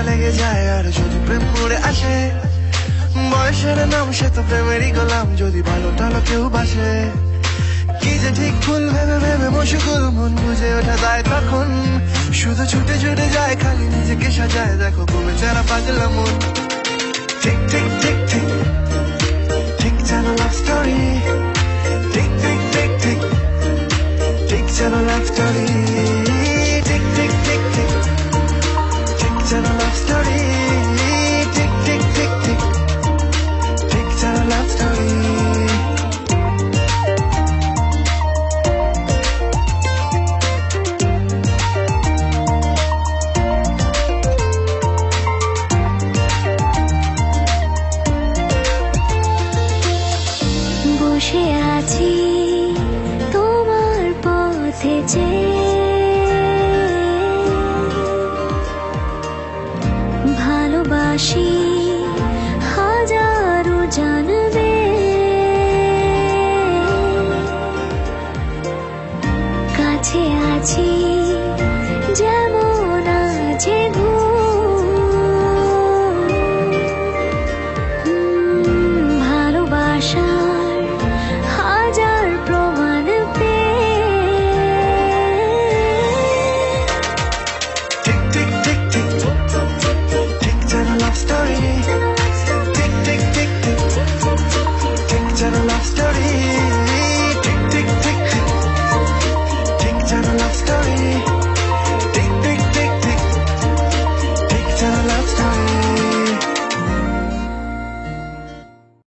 ঠান্ডা লেগে যায় আর যদি প্রেম পড়ে আসে, বয়সের নাম সে তো প্রেমেরই গোলাম, যদি ভালো টালো কেউ বাসে। কি যে ঠিক ভুল ভেবে ভেবে মশগুল, মন বুঝে ওঠা যায় তখন, শুধু ছুটে ছুটে যায় খালি নিজেকে সাজায়, দেখো কমে যারা পাগলা মন। ঠিক ঠিক ঠিক ঠিক ঠিক যেন লাভ স্টোরি, ঠিক ঠিক ঠিক ঠিক ঠিক যেন লাভ স্টোরি, ঠিক ঠিক ঠিক ঠিক ঠিক যেন লাভ স্টোরি, ঠিক ঠিক ঠিক ঠিক ঠিক যেন লাভ স্টোরি। বসে আছি তোমার পথে চেয়ে,